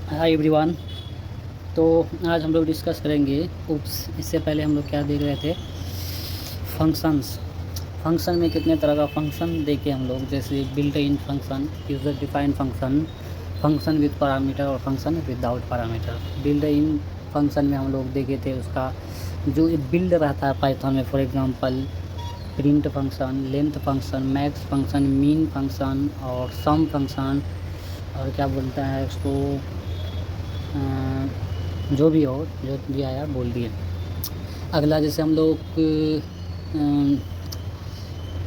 Hi everyone. तो आज हम लोग डिस्कस करेंगे इससे पहले हम लोग क्या देख रहे थे, फंक्शंस। फंक्शन में कितने तरह का फंक्शन देखे हम लोग, जैसे built in function, user defined function, function with parameter और function without parameter. Built in function में हम लोग देखे थे उसका जो बिल्ड रहता है पाइथन में, for example print function, length function, max function, mean function और सम फंक्शन, और क्या बोलता है उसको, जो भी हो, जो भी आया बोल दिए। अगला जैसे हम लोग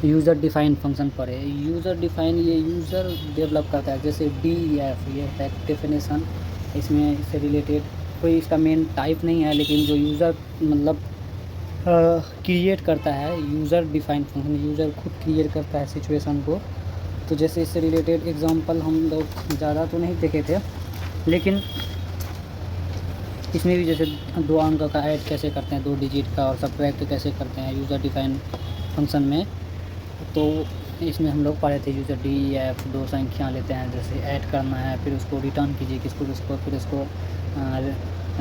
यूज़र डिफाइन फंक्शन पढ़े। यूज़र डिफाइन ये यूज़र डेवलप करता है, जैसे DEF ये है डेफिनेशन, इसमें इससे रिलेटेड कोई इसका मेन टाइप नहीं है, लेकिन जो यूज़र मतलब क्रिएट करता है, यूज़र डिफाइन फंक्शन यूज़र खुद क्रिएट करता है सिचुएशन को। तो जैसे इससे रिलेटेड एग्जांपल हम लोग ज़्यादा तो नहीं देखे थे, लेकिन इसमें भी जैसे 2 अंक का ऐड कैसे करते हैं, 2 डिजिट का, और सब्ट्रैक्ट कैसे करते हैं यूज़र डिफाइन फंक्शन में। तो इसमें हम लोग पढ़े थे यूज़र DEF, 2 संख्या लेते हैं, जैसे ऐड करना है, फिर उसको रिटर्न कीजिए किसको, फिर उसको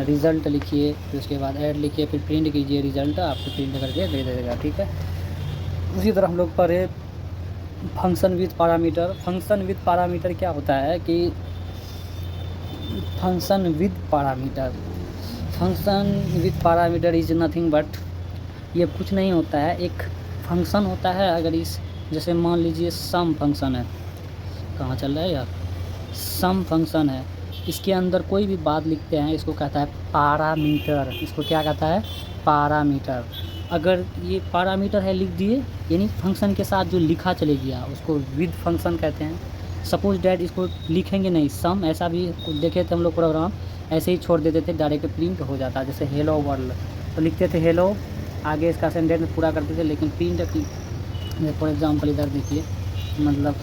रिज़ल्ट लिखिए, फिर उसके बाद ऐड लिखिए, फिर प्रिंट कीजिए, रिज़ल्ट आपको प्रिंट करके दे देगा। ठीक है। उसी तरह हम लोग पढ़े function with parameter. Function with parameter क्या होता है कि function with parameter is nothing but, ये कुछ नहीं होता है, एक फंक्शन होता है। अगर इस जैसे मान लीजिए सम फंक्शन है, कहाँ चल रहा है यार, सम फंक्शन है, इसके अंदर कोई भी बात लिखते हैं, इसको कहता है पैरामीटर। इसको क्या कहता है? पैरामीटर। अगर ये पैरामीटर है लिख दिए, यानी फंक्शन के साथ जो लिखा चले गया उसको विद फंक्शन कहते हैं। सपोज डैट इसको लिखेंगे नहीं सम, ऐसा भी देखे थे हम लोग प्रोग्राम, ऐसे ही छोड़ देते थे, डायरेक्ट प्रिंट हो जाता। जैसे हेलो वर्ल्ड तो लिखते थे हेलो, आगे इसका सेंटेंस पूरा करते थे, लेकिन प्रिंट फॉर एग्जांपल इधर देखिए, मतलब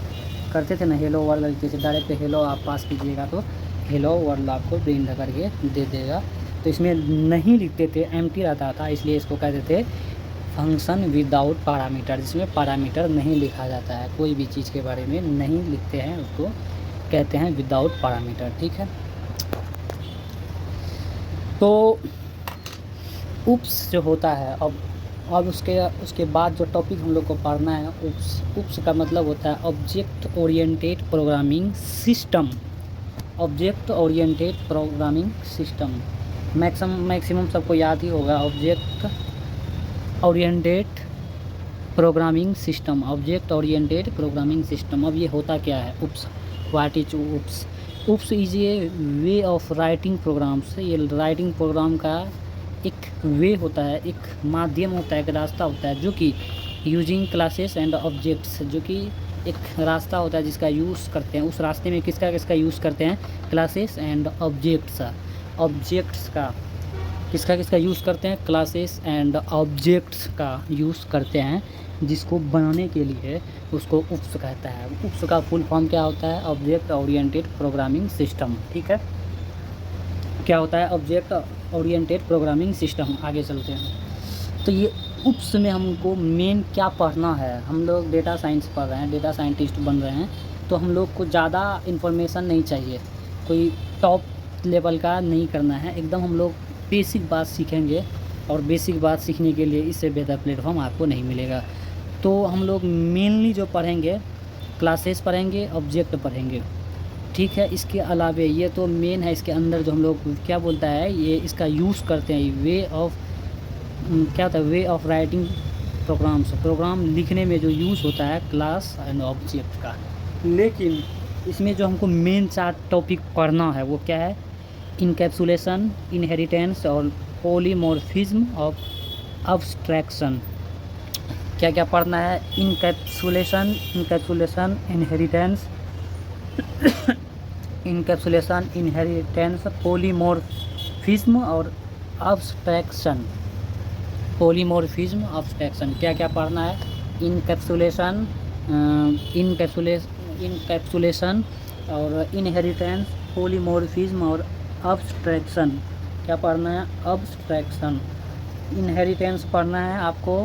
करते थे ना हेलो वर्ल्ड लिखते थे, डायरेक्ट हेलो आप पास कीजिएगा तो हेलो वर्ल्ड आपको प्रिंट करके दे देगा। तो इसमें नहीं लिखते थे, एम्प्टी रहता था, इसलिए इसको कहते थे फंक्शन विदाउट पैरामीटर, जिसमें पैरामीटर नहीं लिखा जाता है, कोई भी चीज़ के बारे में नहीं लिखते हैं, उसको कहते हैं विदाउट पैरामीटर। ठीक है। तो उप्स जो होता है, अब उसके बाद जो टॉपिक हम लोग को पढ़ना है, उप्स का मतलब होता है object oriented programming system. Object oriented programming system maximum सबको याद ही होगा, object oriented programming system, object oriented programming system. अब ये होता क्या है OOPS, what is OOPS? OOPS is a way of writing programs. ये राइटिंग प्रोग्राम का एक वे होता है, एक माध्यम होता है, एक रास्ता होता है, जो कि यूजिंग क्लासेस एंड ऑब्जेक्ट्स, जो कि एक रास्ता होता है जिसका यूज़ करते हैं। उस रास्ते में किसका यूज़ करते हैं? क्लासेस एंड ऑब्जेक्ट्स का किसका यूज़ करते हैं? क्लासेस एंड ऑब्जेक्ट्स का यूज़ करते हैं, जिसको बनाने के लिए उसको उप्स कहता है। उप्स का फुल फॉर्म क्या होता है? Object oriented programming system. ठीक है, क्या होता है? Object oriented programming system. आगे चलते हैं। तो ये उप्स में हमको मेन क्या पढ़ना है? हम लोग डेटा साइंस पढ़ रहे हैं, डेटा साइंटिस्ट बन रहे हैं, तो हम लोग को ज़्यादा इन्फॉर्मेशन नहीं चाहिए, कोई टॉप लेवल का नहीं करना है, एकदम हम लोग बेसिक बात सीखेंगे, और बेसिक बात सीखने के लिए इससे बेहतर प्लेटफॉर्म आपको नहीं मिलेगा। तो हम लोग मेनली जो पढ़ेंगे, क्लासेस पढ़ेंगे, ऑब्जेक्ट पढ़ेंगे। ठीक है। इसके अलावे ये तो मेन है, इसके अंदर जो हम लोग क्या बोलता है, ये इसका यूज़ करते हैं, वे ऑफ क्या होता है, way of writing programs, program लिखने में जो यूज़ होता है क्लास एंड ऑब्जेक्ट का। लेकिन इसमें जो हमको मेन 4 टॉपिक पढ़ना है वो क्या है? इनकैप्सुलेशन, इनहेरिटेंस और पॉलीमॉर्फिज्म ऑफ अब्स्ट्रैक्शन। क्या क्या पढ़ना है? इनकैप्सुलेशन, इनहेरिटेंस, पॉलीमॉर्फिज्म और अब्स्ट्रैक्शन। क्या क्या पढ़ना है? इनकैप्सुलेशन और इनहेरिटेंस, पॉलीमॉर्फिज्म और अब्स्ट्रैक्शन। क्या पढ़ना है? अब्स्ट्रैक्शन। इनहेरिटेंस पढ़ना है आपको,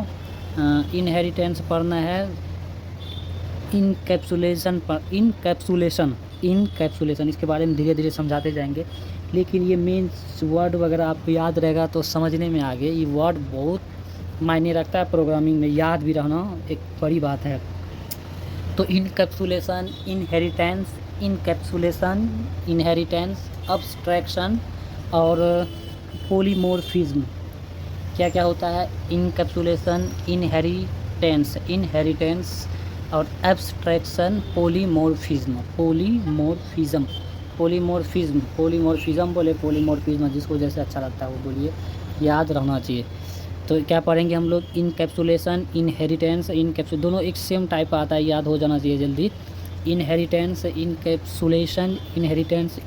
इनहेरिटेंस पढ़ना है, इनकैप्सुलेशन इनकैप्सुलेशन, इसके बारे में धीरे धीरे समझाते जाएंगे, लेकिन ये मेन वर्ड वगैरह आपको याद रहेगा तो समझने में आगे ये वर्ड बहुत मायने रखता है प्रोग्रामिंग में, याद भी रहना एक बड़ी बात है। तो इनकैप्सुलेशन, इनहेरिटेंस, अब्स्ट्रैक्शन और पॉलीमॉर्फिज्म। क्या क्या होता है? इनकैप्सुलेशन, इनहेरिटेंस और एब्स्ट्रैक्शन, पॉलीमॉर्फिज्म बोले पॉलीमॉर्फिज्म, जिसको जैसे अच्छा लगता है वो बोलिए, याद रहना चाहिए। तो क्या पढ़ेंगे हम लोग? इनकैप्सुलेशन, इनहेरिटेंस, दोनों एक सेम टाइप का आता है, याद हो जाना चाहिए जल्दी। इनहेरिटेंस,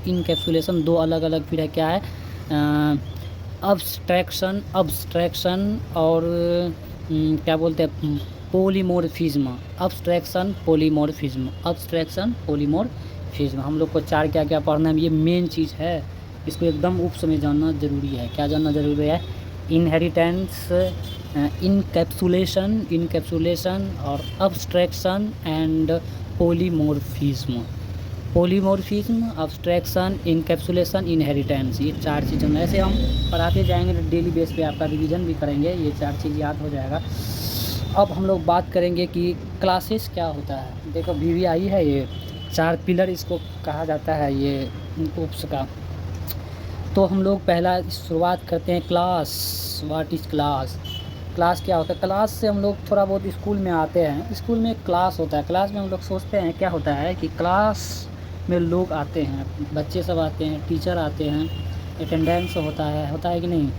इनकैप्सुलेशन दो अलग अलग फिर है, क्या है? अब्स्ट्रैक्शन और क्या बोलते हैं, पॉलीमॉर्फिज्म। अब्स्ट्रैक्शन पॉलीमॉर्फिज्म हम लोग को चार क्या क्या पढ़ना है, ये मेन चीज़ है, इसको एकदम उप में जानना ज़रूरी है। क्या जानना ज़रूरी है? इनहेरिटेंस, इनकैप्सुलेशन और abstraction and polymorphism, abstraction, encapsulation, inheritance, ये चार चीज़ों में ऐसे हम पढ़ाते जाएंगे, डेली बेस पे आपका रिवीजन भी करेंगे, ये चार चीज़ याद हो जाएगा। अब हम लोग बात करेंगे कि क्लासेस क्या होता है। देखो VVI है, ये चार पिलर इसको कहा जाता है, ये उप्स का। तो हम लोग पहला शुरुआत करते हैं class. What is class? Class क्या होता है? क्लास से हम लोग थोड़ा बहुत स्कूल में आते हैं, स्कूल में क्लास होता है, क्लास में हम लोग सोचते हैं क्या होता है कि क्लास में लोग आते हैं, बच्चे सब आते हैं, टीचर आते हैं, अटेंडेंस होता है कि नहीं,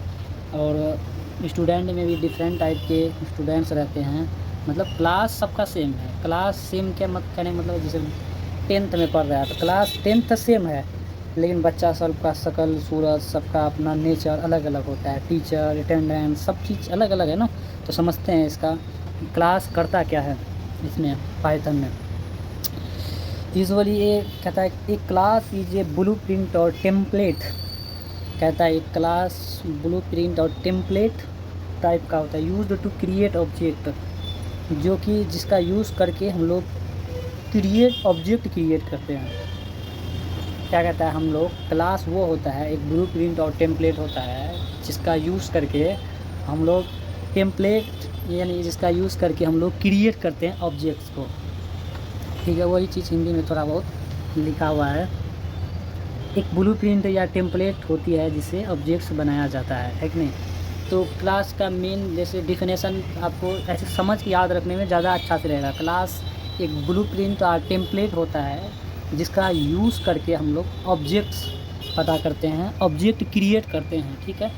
और स्टूडेंट में भी डिफरेंट टाइप के स्टूडेंट्स रहते हैं, मतलब क्लास सबका सेम है। क्लास सेम क्या कहने मतलब, जैसे 10th में पढ़ रहा है तो क्लास 10th सेम है, लेकिन बच्चा सबका शकल सूरत सबका अपना नेचर अलग अलग होता है, टीचर, अटेंडेंस, सब चीज़ अलग अलग है ना। तो समझते हैं इसका क्लास करता क्या है इसमें, पाइथन में। यूजुअली ये कहता है एक क्लास इज ए ब्लूप्रिंट और टेम्पलेट, कहता है एक क्लास ब्लूप्रिंट और टेम्पलेट टाइप का होता है, यूज्ड टू क्रिएट ऑब्जेक्ट, जो कि जिसका यूज़ करके हम लोग ऑब्जेक्ट क्रिएट करते हैं। क्या कहता है हम लोग, क्लास वो होता है, एक ब्लूप्रिंट और टेम्पलेट होता है जिसका यूज़ करके हम लोग यानी जिसका यूज़ करके हम लोग क्रिएट करते हैं ऑब्जेक्ट्स को। ठीक है, वही चीज़ हिंदी में थोड़ा बहुत लिखा हुआ है। एक ब्लूप्रिंट या टेम्पलेट होती है जिससे ऑब्जेक्ट्स बनाया जाता है कि नहीं। तो क्लास का मेन जैसे डिफिनेशन आपको ऐसे समझ के याद रखने में ज़्यादा अच्छा से रहेगा। क्लास एक ब्लूप्रिंट और टेम्पलेट होता है जिसका यूज़ करके हम लोग ऑब्जेक्ट्स पता करते हैं, ऑब्जेक्ट क्रिएट करते हैं। ठीक है,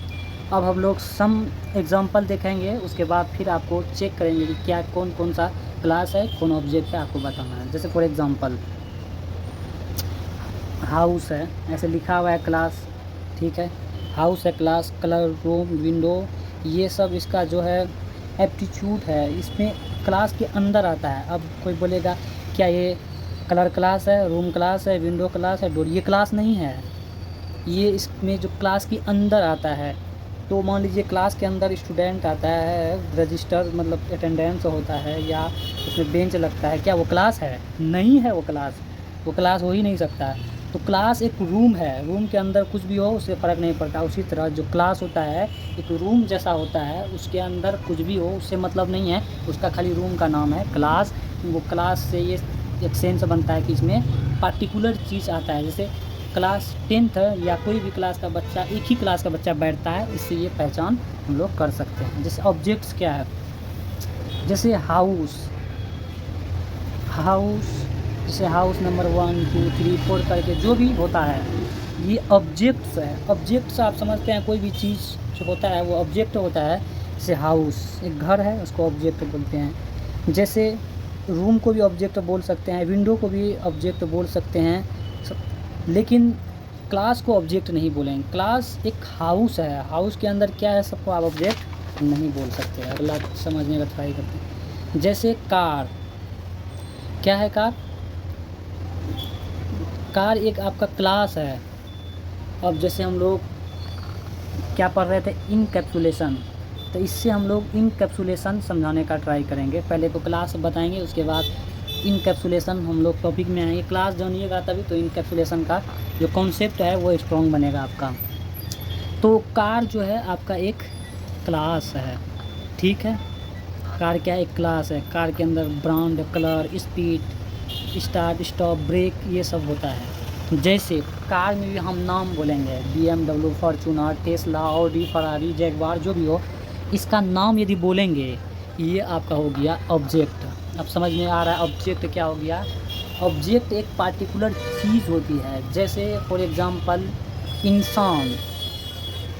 अब हम लोग सम एग्जांपल देखेंगे, उसके बाद फिर आपको चेक करेंगे कि क्या कौन कौन सा क्लास है, कौन ऑब्जेक्ट है, आपको बताना है। जैसे फॉर एग्जांपल हाउस है, ऐसे लिखा हुआ है क्लास। ठीक है, हाउस है क्लास, कलर, रूम, विंडो, ये सब इसका जो है एप्टीट्यूड है, इसमें क्लास के अंदर आता है। अब कोई बोलेगा क्या ये कलर क्लास है, रूम क्लास है, विंडो क्लास है, डोर, ये क्लास नहीं है, ये इसमें जो क्लास के अंदर आता है। तो मान लीजिए क्लास के अंदर स्टूडेंट आता है, रजिस्टर मतलब अटेंडेंस होता है, या उसमें बेंच लगता है, क्या वो क्लास है? नहीं है, वो क्लास हो ही नहीं सकता। तो क्लास एक रूम है, रूम के अंदर कुछ भी हो उससे फ़र्क नहीं पड़ता। उसी तरह जो क्लास होता है एक रूम जैसा होता है, उसके अंदर कुछ भी हो उससे मतलब नहीं है, उसका खाली रूम का नाम है क्लास। वो क्लास से ये एक सेंस बनता है कि इसमें पार्टिकुलर चीज़ आता है। जैसे क्लास 10th या कोई भी क्लास का बच्चा, एक ही क्लास का बच्चा बैठता है, इससे ये पहचान हम लोग कर सकते हैं। जैसे ऑब्जेक्ट्स क्या है, जैसे हाउस, जैसे हाउस नंबर 1 2 3 4 करके जो भी होता है, ये ऑब्जेक्ट्स है। ऑब्जेक्ट्स आप समझते हैं, कोई भी चीज़ जो होता है वो ऑब्जेक्ट होता है। जैसे हाउस एक घर है, उसको ऑब्जेक्ट बोलते हैं। जैसे रूम को भी ऑब्जेक्ट बोल सकते हैं, विंडो को भी ऑब्जेक्ट बोल सकते हैं, लेकिन क्लास को ऑब्जेक्ट नहीं बोलेंगे। क्लास एक हाउस है, हाउस के अंदर क्या है सबको आप ऑब्जेक्ट नहीं बोल सकते। अगला समझने का ट्राई करते हैं। जैसे कार, क्या है कार एक आपका क्लास है। अब जैसे हम लोग क्या पढ़ रहे थे, इनकैप्सुलेशन, तो इससे हम लोग इनकैप्सुलेशन समझाने का ट्राई करेंगे। पहले तो क्लास बताएंगे, उसके बाद इनकैप्सुलेशन हम लोग टॉपिक में आएंगे, क्लास जानिएगा तभी तो इनकैप्सुलेशन का जो कॉन्सेप्ट है वो स्ट्रॉन्ग बनेगा आपका। तो कार जो है आपका एक क्लास है, ठीक है। कार क्या है, एक क्लास है। कार के अंदर brand, colour, speed, start, stop, brake, ये सब होता है। जैसे कार में भी हम नाम बोलेंगे, BMW, Fortuner, Tesla, Audi, Ferrari, Jaguar, जो भी हो, इसका नाम यदि बोलेंगे, ये आपका हो गया ऑब्जेक्ट। अब समझ में आ रहा है ऑब्जेक्ट क्या हो गया। ऑब्जेक्ट एक पार्टिकुलर चीज़ होती है, जैसे फॉर एग्ज़ाम्पल इंसान,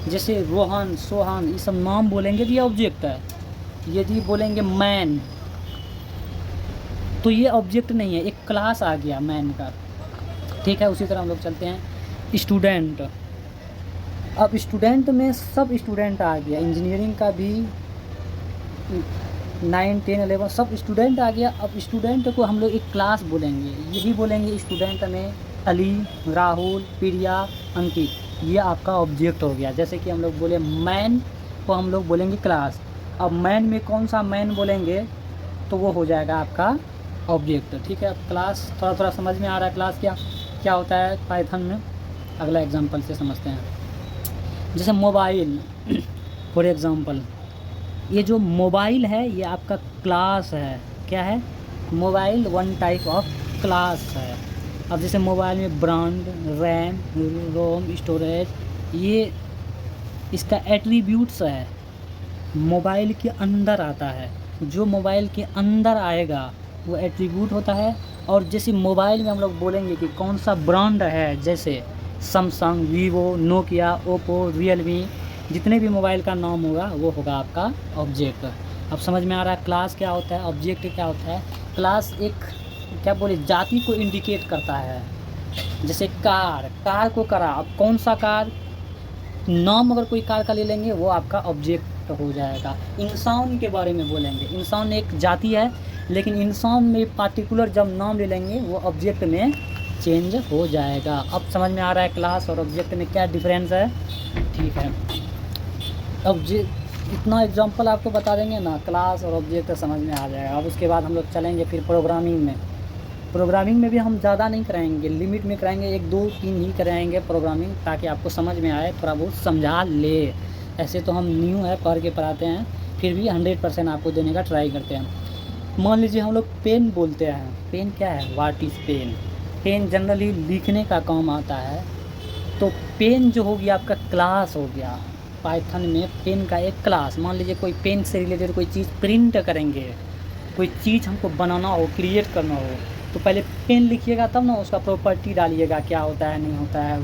जैसे रोहन, सोहन, ये सब नाम बोलेंगे तो ये ऑब्जेक्ट है। यदि बोलेंगे मैन, तो ये ऑब्जेक्ट नहीं है, एक क्लास आ गया मैन का, ठीक है। उसी तरह हम लोग चलते हैं स्टूडेंट। अब स्टूडेंट में सब स्टूडेंट आ गया, इंजीनियरिंग का भी 9, 10, 11 सब स्टूडेंट आ गया। अब स्टूडेंट को हम लोग एक क्लास बोलेंगे, यही बोलेंगे स्टूडेंट में अली, राहुल, प्रिया, अंकित, ये आपका ऑब्जेक्ट हो गया। जैसे कि हम लोग बोले मैन को हम लोग बोलेंगे क्लास। अब मैन में कौन सा मैन बोलेंगे तो वो हो जाएगा आपका ऑब्जेक्ट, ठीक है। अब क्लास थोड़ा थोड़ा समझ में आ रहा है, क्लास क्या क्या होता है पाइथन में। अगला एग्जांपल से समझते हैं। जैसे मोबाइल फॉर एग्जांपल, ये जो मोबाइल है ये आपका क्लास है। क्या है, mobile one type of class है। अब जैसे मोबाइल में ब्रांड, रैम, रोम, स्टोरेज, ये इसका एट्रीब्यूट्स है, मोबाइल के अंदर आता है। जो मोबाइल के अंदर आएगा वो एट्रीब्यूट होता है। और जैसे मोबाइल में हम लोग बोलेंगे कि कौन सा ब्रांड है, जैसे Samsung, Vivo, Nokia, Oppo, Realme, जितने भी मोबाइल का नाम होगा वो होगा आपका ऑब्जेक्ट। अब समझ में आ रहा है क्लास क्या होता है, ऑब्जेक्ट क्या होता है। क्लास एक क्या बोले जाति को इंडिकेट करता है। जैसे कार को करा, अब कौन सा कार, नाम अगर कोई कार का ले लेंगे वो आपका ऑब्जेक्ट हो जाएगा। इंसान के बारे में बोलेंगे, इंसान एक जाति है, लेकिन इंसान में पार्टिकुलर जब नाम ले लेंगे वो ऑब्जेक्ट में चेंज हो जाएगा। अब समझ में आ रहा है क्लास और ऑब्जेक्ट में क्या डिफरेंस है, ठीक है। अब इतना एग्जांपल आपको बता देंगे ना, क्लास और ऑब्जेक्ट समझ में आ जाएगा। अब उसके बाद हम लोग चलेंगे फिर प्रोग्रामिंग में। प्रोग्रामिंग में भी हम ज़्यादा नहीं कराएंगे, लिमिट में कराएंगे, 1, 2, 3 ही कराएंगे प्रोग्रामिंग, ताकि आपको समझ में आए, थोड़ा बहुत समझा ले। ऐसे तो हम न्यू है, पढ़ के पढ़ाते हैं, फिर भी 100% आपको देने का ट्राई करते हैं। मान लीजिए हम लोग पेन बोलते हैं, पेन क्या है, what is pen. Pen generally लिखने का काम आता है। तो पेन जो हो गया आपका क्लास हो गया। पाइथन में पेन का एक क्लास, मान लीजिए कोई पेन से रिलेटेड कोई चीज़ प्रिंट करेंगे, कोई चीज़ हमको बनाना हो, क्रिएट करना हो, तो पहले पेन लिखिएगा तब ना उसका प्रॉपर्टी डालिएगा, क्या होता है नहीं होता है,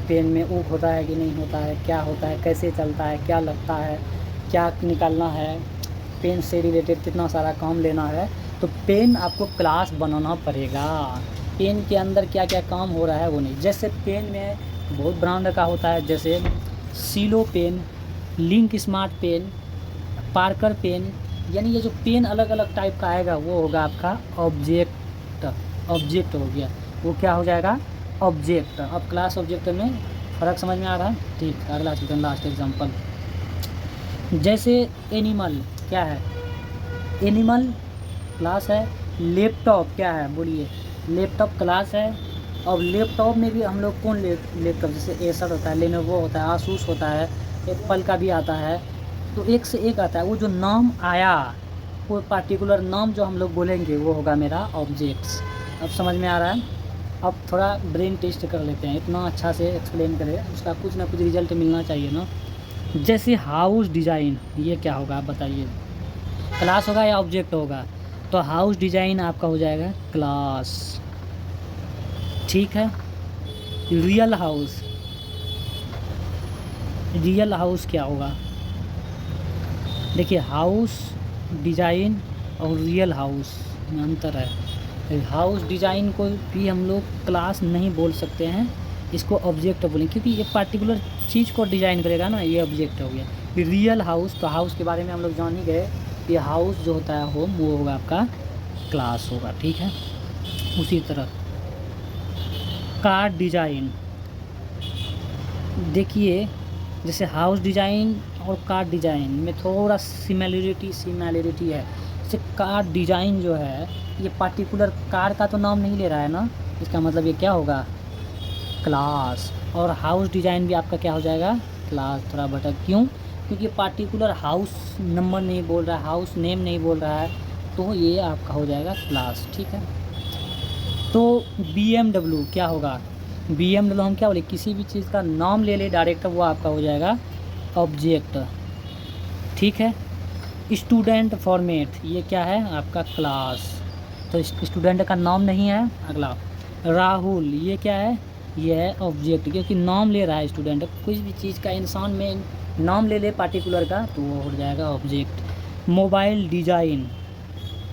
पेन में ऊक होता है कि नहीं होता है, क्या होता है, कैसे चलता है, क्या लगता है, क्या निकालना है, पेन से रिलेटेड कितना सारा काम लेना है। तो पेन आपको क्लास बनाना पड़ेगा। पेन के अंदर क्या क्या काम हो रहा है वो नहीं। जैसे पेन में बहुत ब्रांड का होता है, जैसे Cello pen, Linc smart pen, Parker pen, यानी ये जो पेन अलग अलग टाइप का आएगा वो होगा आपका ऑब्जेक्ट हो गया। वो क्या हो जाएगा, ऑब्जेक्ट। अब क्लास ऑब्जेक्ट में फ़र्क समझ में आ रहा है, ठीक। अगला चलते हैं, लास्ट एग्जांपल। जैसे एनिमल क्या है, एनिमल क्लास है। लैपटॉप क्या है, बोलिए, लैपटॉप क्लास है। और लैपटॉप में भी हम लोग कौन लैपटॉप, जैसे एसर होता है, लेनोवो होता है, आसूस होता है, एप्पल का भी आता है, तो एक से एक आता है। वो जो नाम आया, वो पार्टिकुलर नाम जो हम लोग बोलेंगे वो होगा मेरा ऑब्जेक्ट्स। अब समझ में आ रहा है। अब थोड़ा ब्रेन टेस्ट कर लेते हैं, इतना अच्छा से एक्सप्लेन करें, उसका कुछ ना कुछ रिजल्ट मिलना चाहिए ना। जैसे हाउस डिज़ाइन, ये क्या होगा आप बताइए, क्लास होगा या ऑब्जेक्ट होगा। तो हाउस डिज़ाइन आपका हो जाएगा क्लास, ठीक है। रियल हाउस, रियल हाउस क्या होगा, देखिए हाउस डिज़ाइन और रियल हाउस में अंतर है। हाउस डिज़ाइन को भी हम लोग क्लास नहीं बोल सकते हैं, इसको ऑब्जेक्ट बोलेंगे, क्योंकि ये पार्टिकुलर चीज़ को डिज़ाइन करेगा ना, ये ऑब्जेक्ट हो गया। रियल हाउस, तो हाउस के बारे में हम लोग जान ही गए, ये हाउस जो होता है होम, वो होगा आपका क्लास होगा, ठीक है। उसी तरह कार डिज़ाइन, देखिए जैसे हाउस डिज़ाइन और कार डिज़ाइन में थोड़ा सिमिलरिटी है। जैसे कार डिज़ाइन जो है, ये पार्टिकुलर कार का तो नाम नहीं ले रहा है ना, इसका मतलब ये क्या होगा, क्लास। और हाउस डिज़ाइन भी आपका क्या हो जाएगा, क्लास। थोड़ा भटक क्यों, क्योंकि पार्टिकुलर हाउस नंबर नहीं बोल रहा है, हाउस नेम नहीं बोल रहा है, तो ये आपका हो जाएगा क्लास। ठीक है, तो BMW क्या होगा, BMW हम क्या बोले, किसी भी चीज़ का नाम ले ले डायरेक्ट, वो आपका हो जाएगा ऑब्जेक्ट। ठीक है, स्टूडेंट फॉर्मेट ये क्या है आपका क्लास, तो स्टूडेंट का नाम नहीं है। अगला राहुल, ये क्या है, ये है ऑब्जेक्ट, क्योंकि नाम ले रहा है स्टूडेंट। कुछ भी चीज़ का इंसान में नाम ले ले पार्टिकुलर का, तो वो हो जाएगा ऑब्जेक्ट। मोबाइल डिज़ाइन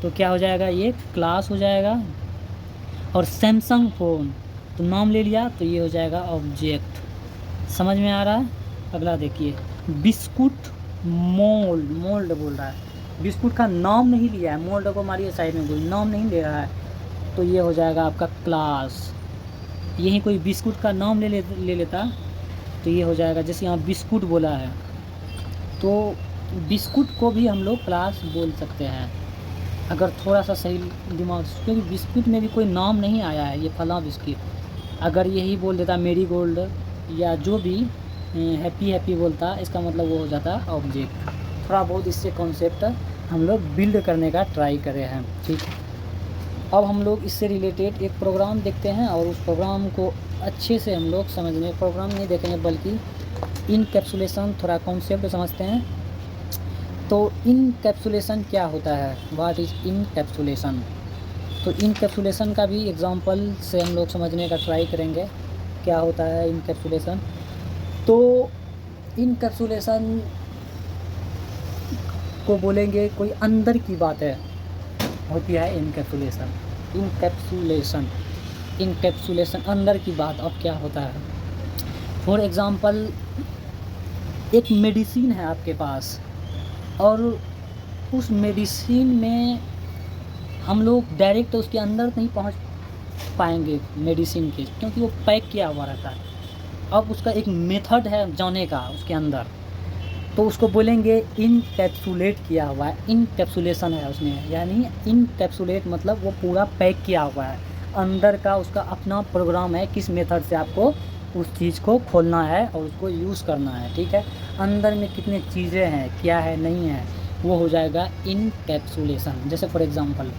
तो क्या हो जाएगा, ये क्लास हो जाएगा। और सैमसंग फ़ोन तो नाम ले लिया, तो ये हो जाएगा ऑब्जेक्ट। समझ में आ रहा है। अगला देखिए, बिस्कुट मोल्ड, मोल्ड बोल रहा है, बिस्कुट का नाम नहीं लिया है, मोल्ड को मारिए साइड में, कोई नाम नहीं ले रहा है, तो ये हो जाएगा आपका क्लास। यहीं कोई बिस्कुट का नाम ले लेता, तो ये हो जाएगा, जैसे यहाँ बिस्कुट बोला है, तो बिस्कुट को भी हम लोग क्लास बोल सकते हैं अगर थोड़ा सा सही दिमाग से, क्योंकि बिस्कुट में भी कोई नाम नहीं आया है, ये फला बिस्किट। अगर यही बोल देता मेरी गोल्ड या जो भी हैप्पी हैप्पी बोलता, इसका मतलब वो हो जाता ऑब्जेक्ट। थोड़ा बहुत इससे कॉन्सेप्ट हम लोग बिल्ड करने का ट्राई करे हैं। ठीक, अब हम लोग इससे रिलेटेड एक प्रोग्राम देखते हैं, और उस प्रोग्राम को अच्छे से हम लोग समझने, प्रोग्राम नहीं देखेंगे बल्कि इनकैप्सुलेशन, थोड़ा कॉन्सेप्ट समझते हैं। तो इनकैप्सुलेशन क्या होता है, व्हाट इज़ इनकैप्सुलेशन, तो इनकैप्सुलेशन का भी एग्जांपल से हम लोग समझने का ट्राई करेंगे क्या होता है इनकैप्सुलेशन। तो इनकैप्सुलेशन को बोलेंगे कोई अंदर की बात है, होती है इनकैप्सुलेशन। इनकैप्सुलेशन, इनकैप्सुलेशन अंदर की बात। अब क्या होता है, फॉर एग्ज़ाम्पल एक मेडिसिन है आपके पास, और उस मेडिसिन में हम लोग डायरेक्ट उसके अंदर नहीं पहुंच पाएंगे मेडिसिन के, क्योंकि वो पैक किया हुआ रहता है। अब उसका एक मेथड है जाने का उसके अंदर, तो उसको बोलेंगे इनकैप्सुलेट किया हुआ है, इनकैप्सुलेशन है उसमें, यानी इनकैप्सुलेट मतलब वो पूरा पैक किया हुआ है अंदर का, उसका अपना प्रोग्राम है किस मेथड से आपको उस चीज़ को खोलना है और उसको यूज़ करना है। ठीक है, अंदर में कितनी चीज़ें हैं, क्या है नहीं है, वो हो जाएगा इनकैप्सुलेशन। जैसे फॉर एग्ज़ाम्पल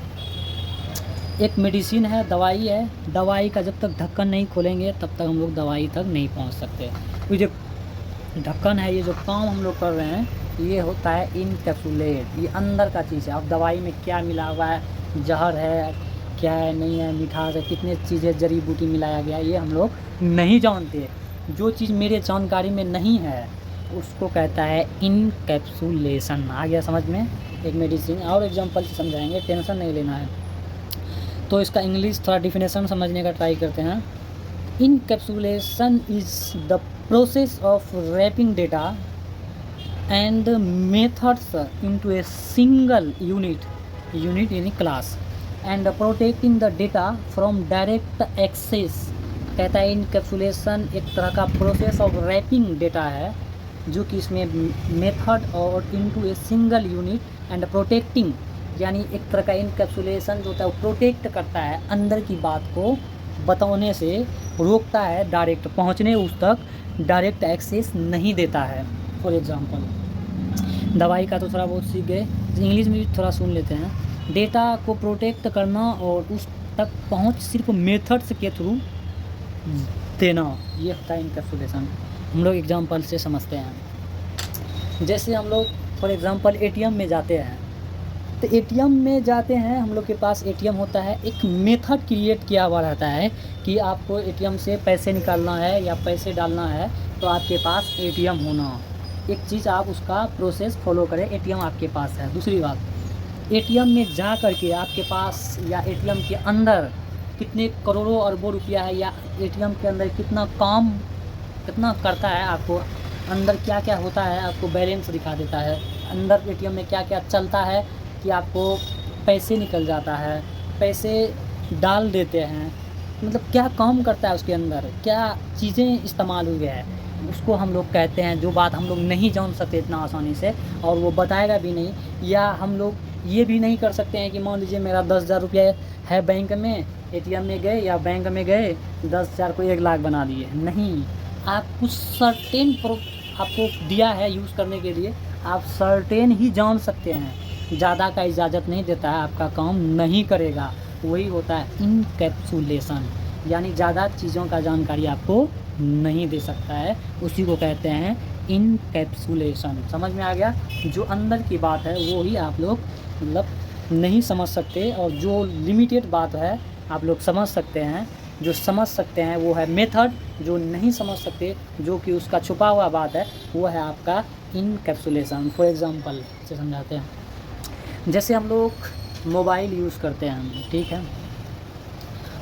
एक मेडिसिन है, दवाई है, दवाई का जब तक ढक्कन नहीं खोलेंगे तब तक हम लोग दवाई तक नहीं पहुंच सकते। तो जो ढक्कन है, ये जो काम हम लोग कर रहे हैं, ये होता है इनकैप्सुलेट, ये अंदर का चीज़ है। अब दवाई में क्या मिला हुआ है, जहर है, क्या है नहीं है, मिठास है, कितने चीज़ें जड़ी बूटी मिलाया गया, ये हम लोग नहीं जानते। जो चीज़ मेरे जानकारी में नहीं है उसको कहता है इनकैप्सुलेशन। आ गया समझ में। एक मेडिसिन और एग्जांपल से समझाएंगे, टेंशन नहीं लेना है। तो इसका इंग्लिश थोड़ा डिफिनेशन समझने का ट्राई करते हैं। Encapsulation is the process of wrapping data and methods into a single unit यानी class, and protecting the data from direct access. कहता है इनकैप्सुलेशन एक तरह का प्रोसेस ऑफ रैपिंग डेटा है, जो कि इसमें मेथड और into a single unit and protecting, यानी एक तरह का इनकैप्सुलेशन जो होता है वो प्रोटेक्ट करता है, अंदर की बात को बताने से रोकता है, डायरेक्ट पहुंचने उस तक डायरेक्ट एक्सेस नहीं देता है। फॉर एग्जांपल दवाई का तो थोड़ा बहुत सीख गए, इंग्लिश में भी थोड़ा सुन लेते हैं। डेटा को प्रोटेक्ट करना और उस तक पहुंच सिर्फ मेथड्स के थ्रू देना, ये होता है इनकैप्सुलेशन। हम लोग एग्जांपल से समझते हैं। जैसे हम लोग फॉर एग्जांपल एटीएम में जाते हैं, तो एटीएम में जाते हैं, हम लोग के पास एटीएम होता है, एक मेथड क्रिएट किया हुआ रहता है कि आपको एटीएम से पैसे निकालना है या पैसे डालना है, तो आपके पास एटीएम होना, एक चीज़ आप उसका प्रोसेस फॉलो करें, एटीएम आपके पास है। दूसरी बात, एटीएम में जा कर के आपके पास या एटीएम के अंदर कितने करोड़ों अरबों रुपया है, या एटीएम के अंदर कितना करता है, आपको अंदर क्या क्या होता है, आपको बैलेंस दिखा देता है। अंदर एटीएम में क्या क्या चलता है कि आपको पैसे निकल जाता है, पैसे डाल देते हैं, मतलब क्या काम करता है उसके अंदर, क्या चीज़ें इस्तेमाल हुई है, उसको हम लोग कहते हैं, जो बात हम लोग नहीं जान सकते इतना आसानी से और वो बताएगा भी नहीं, या हम लोग ये भी नहीं कर सकते हैं कि मान लीजिए मेरा 10,000 रुपया है बैंक में, एटीएम में गए या बैंक में गए 10,000 को 1 लाख बना दिए, नहीं। आप कुछ सर्टेन आपको दिया है यूज़ करने के लिए, आप सर्टेन ही जान सकते हैं, ज़्यादा का इजाज़त नहीं देता है, आपका काम नहीं करेगा। वही होता है इनकैप्सुलेशन, यानी ज़्यादा चीज़ों का जानकारी आपको नहीं दे सकता है, उसी को कहते हैं इनकैप्सुलेशन। समझ में आ गया? जो अंदर की बात है वो ही आप लोग मतलब नहीं समझ सकते, और जो लिमिटेड बात है आप लोग समझ सकते हैं। जो समझ सकते हैं वो है मेथड, जो नहीं समझ सकते, जो कि उसका छुपा हुआ बात है, वो है आपका इनकैप्सुलेशन। फॉर एग्ज़ाम्पल से समझाते हैं, जैसे हम लोग मोबाइल यूज़ करते हैं, ठीक है,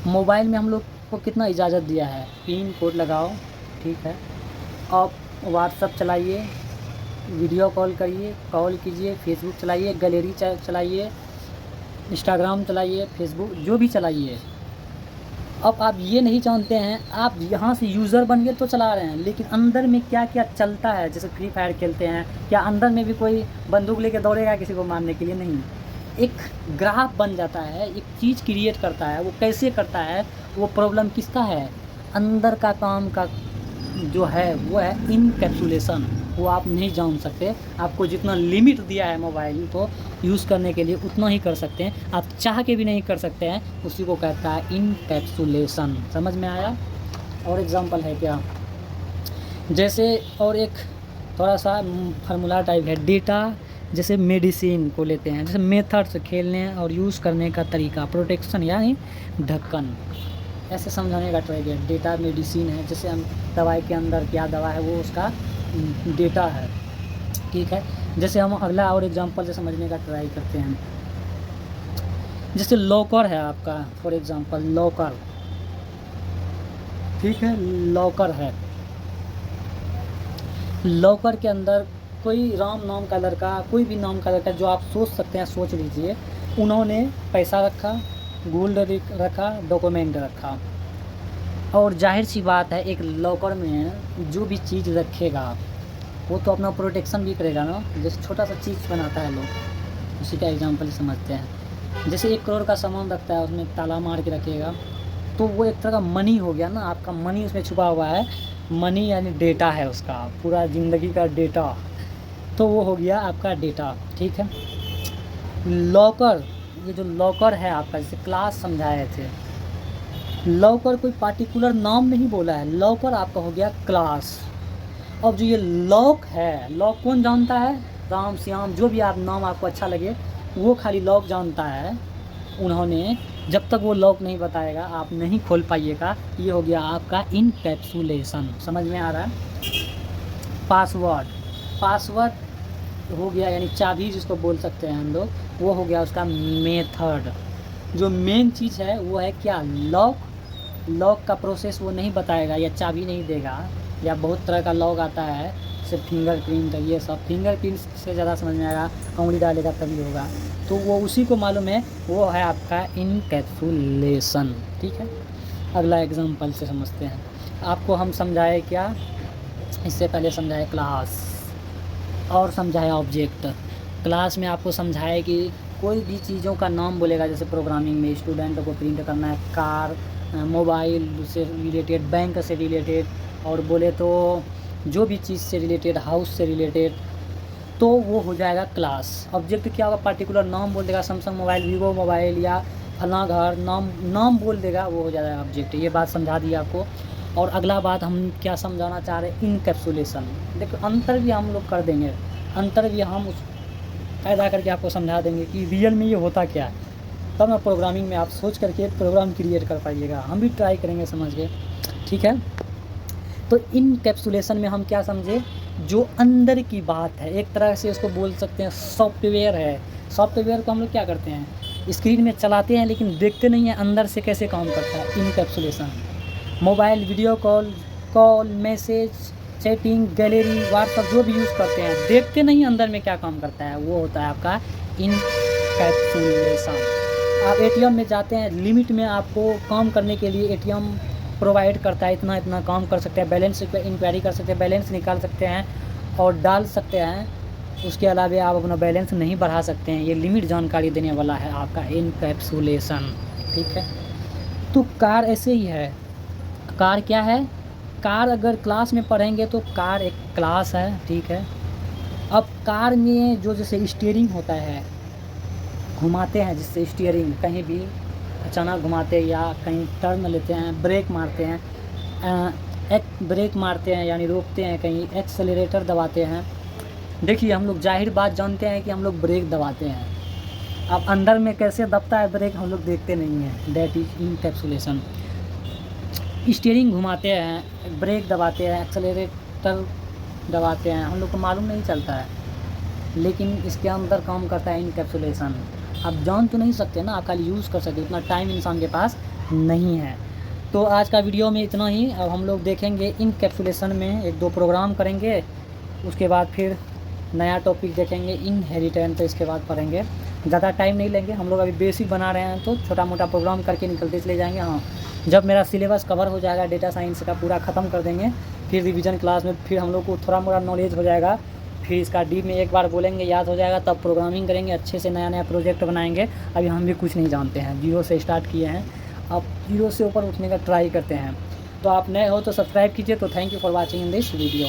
मोबाइल में हम लोग को कितना इजाज़त दिया है, पिन कोड लगाओ, ठीक है, आप व्हाट्सअप चलाइए, वीडियो कॉल करिए, कॉल कीजिए, फेसबुक चलाइए, गैलरी चलाइए, इंस्टाग्राम चलाइए, फेसबुक जो भी चलाइए। अब आप ये नहीं जानते हैं, आप यहाँ से यूज़र बन के तो चला रहे हैं, लेकिन अंदर में क्या क्या चलता है। जैसे फ्री फायर खेलते हैं, क्या अंदर में भी कोई बंदूक लेके दौड़ेगा किसी को मारने के लिए? नहीं। एक ग्राफ बन जाता है, एक चीज़ क्रिएट करता है, वो कैसे करता है, वो प्रॉब्लम किसका है, अंदर का काम का जो है वो है इनकैप्सुलेशन। वो आप नहीं जान सकते, आपको जितना लिमिट दिया है मोबाइल को यूज़ करने के लिए उतना ही कर सकते हैं, आप चाह के भी नहीं कर सकते हैं, उसी को कहता है इनकैप्सुलेशन। समझ में आया? और एग्जांपल है क्या, जैसे और एक थोड़ा सा फार्मूला टाइप है, डेटा, जैसे मेडिसिन को लेते हैं, जैसे मेथड्स, खेलने और यूज़ करने का तरीका, प्रोटेक्शन यानी ढक्कन, ऐसे समझाने का ट्राई किया। डेटा मेडिसिन है, जैसे हम दवाई के अंदर क्या दवा है वो उसका डेटा है, ठीक है। जैसे हम अगला और एग्जांपल से समझने का ट्राई करते हैं, जैसे लॉकर है आपका, फॉर एग्जांपल लॉकर, ठीक है, लॉकर है, लॉकर के अंदर कोई राम नाम का लड़का, कोई भी नाम का लड़का जो आप सोच सकते हैं, सोच लीजिए, उन्होंने पैसा रखा, गोल्ड रखा, डॉक्यूमेंट रखा, और जाहिर सी बात है एक लॉकर में जो भी चीज़ रखेगा वो तो अपना प्रोटेक्शन भी करेगा ना। जैसे छोटा सा चीज़ बनाता है लोग, उसी का एग्जांपल समझते हैं। जैसे 1 करोड़ का सामान रखता है, उसमें ताला मार के रखेगा, तो वो एक तरह का मनी हो गया ना, आपका मनी उसमें छुपा हुआ है। मनी यानी डेटा है उसका, पूरा ज़िंदगी का डेटा, तो वो हो गया आपका डेटा, ठीक है। लॉकर, ये जो लॉकर है आपका, जैसे क्लास समझाए थे, लॉकर कोई पार्टिकुलर नाम नहीं बोला है, लॉकर आपका हो गया क्लास। अब जो ये लॉक है, लॉक कौन जानता है, राम श्याम जो भी आप नाम आपको अच्छा लगे वो खाली लॉक जानता है। उन्होंने जब तक वो लॉक नहीं बताएगा आप नहीं खोल पाइएगा। ये हो गया आपका इनकैप्सुलेशन। समझ में आ रहा है? पासवर्ड, पासवर्ड हो गया यानी चाबी जिसको बोल सकते हैं हम लोग, वो हो गया उसका मेथड। जो मेन चीज़ है वो है क्या, लॉक। लॉक का प्रोसेस वो नहीं बताएगा या चाबी नहीं देगा, या बहुत तरह का लॉक आता है जैसे फिंगरप्रिंट, ये सब फिंगरप्रिंट से ज़्यादा समझ में आएगा, उंगली डालेगा तभी होगा, तो वो उसी को मालूम है, वो है आपका इनकैप्सुलेशन, ठीक है। अगला एग्जांपल से समझते हैं। आपको हम समझाए क्या, इससे पहले समझाए क्लास और समझाए ऑब्जेक्ट। क्लास में आपको समझाए कि कोई भी चीज़ों का नाम बोलेगा, जैसे प्रोग्रामिंग में स्टूडेंट को प्रिंट करना है, कार, मोबाइल से रिलेटेड, बैंक से रिलेटेड, और बोले तो जो भी चीज़ से रिलेटेड, हाउस से रिलेटेड, तो वो हो जाएगा क्लास। ऑब्जेक्ट क्या होगा, पार्टिकुलर नाम बोल देगा, सैमसंग मोबाइल, वीवो मोबाइल या फलां घर, नाम बोल देगा, वो हो जाएगा ऑब्जेक्ट। ये बात समझा दी आपको। और अगला बात हम क्या समझाना चाह रहे हैं, इनकैप्सुलेशन। देखो अंतर भी हम लोग कर देंगे, अंतर भी हम उस पैदा करके आपको समझा देंगे कि रियल में ये होता क्या है, तब ना प्रोग्रामिंग में आप सोच करके प्रोग्राम क्रिएट कर पाइएगा। हम भी ट्राई करेंगे समझ के, ठीक है। तो इनकैप्सुलेशन में हम क्या समझे, जो अंदर की बात है, एक तरह से इसको बोल सकते हैं सॉफ्टवेयर है। सॉफ्टवेयर को हम लोग क्या करते हैं, स्क्रीन में चलाते हैं लेकिन देखते नहीं हैं अंदर से कैसे काम करता है, encapsulation. Mobile, video call, message, chatting, gallery, WhatsApp जो भी यूज़ करते हैं, देखते नहीं अंदर में क्या काम करता है, वो होता है आपका इनकैप्सुलेशन। आप एटीएम में जाते हैं, लिमिट में आपको काम करने के लिए एटीएम प्रोवाइड करता है, इतना इतना काम कर सकते हैं, बैलेंस पे इंक्वायरी कर सकते हैं, बैलेंस निकाल सकते हैं और डाल सकते हैं। उसके अलावा आप अपना बैलेंस नहीं बढ़ा सकते हैं। ये लिमिट जानकारी देने वाला है आपका इनकैप्सुलेशन, ठीक है। तो कार ऐसे ही है। कार क्या है? कार अगर क्लास में पढ़ेंगे तो कार एक क्लास है, ठीक है। अब कार में जो जैसे स्टीयरिंग होता है, घुमाते हैं, जिससे स्टीयरिंग कहीं भी अचानक घुमाते हैं या कहीं टर्न लेते हैं, ब्रेक मारते हैं, ब्रेक मारते हैं यानी रोकते हैं, कहीं एक्सेलरेटर दबाते हैं। देखिए हम लोग जाहिर बात जानते हैं कि हम लोग ब्रेक दबाते हैं। अब अंदर में कैसे दबता है ब्रेक हम लोग देखते नहीं हैं। That is encapsulation. स्टीयरिंग घुमाते हैं, ब्रेक दबाते हैं, एक्सेलरेटर दबाते हैं, हम लोग को मालूम नहीं चलता है, लेकिन इसके अंदर काम करता है इनकैप्सुलेशन। आप जान तो नहीं सकते ना, आप खाली यूज़ कर सकते, उतना टाइम इंसान के पास नहीं है। तो आज का वीडियो में इतना ही। अब हम लोग देखेंगे इनकैप्सुलेशन में 1-2 प्रोग्राम करेंगे, उसके बाद फिर नया टॉपिक देखेंगे इनहेरिटेंस, तो इसके बाद पढ़ेंगे। ज़्यादा टाइम नहीं लेंगे, हम लोग अभी बेसिक बना रहे हैं तो छोटा मोटा प्रोग्राम करके निकलते चले जाएंगे। हाँ, जब मेरा सिलेबस कवर हो जाएगा डेटा साइंस का पूरा ख़त्म कर देंगे, फिर रिवीजन क्लास में फिर हम लोग को थोड़ा मोड़ा नॉलेज हो जाएगा, फिर इसका डीप में एक बार बोलेंगे, याद हो जाएगा, तब प्रोग्रामिंग करेंगे, अच्छे से नया नया प्रोजेक्ट बनाएंगे। अभी हम भी कुछ नहीं जानते हैं, 0 से स्टार्ट किए हैं, अब 0 से ऊपर उठने का ट्राई करते हैं। तो आप नए हो तो सब्सक्राइब कीजिए। तो thank you for watching in this video.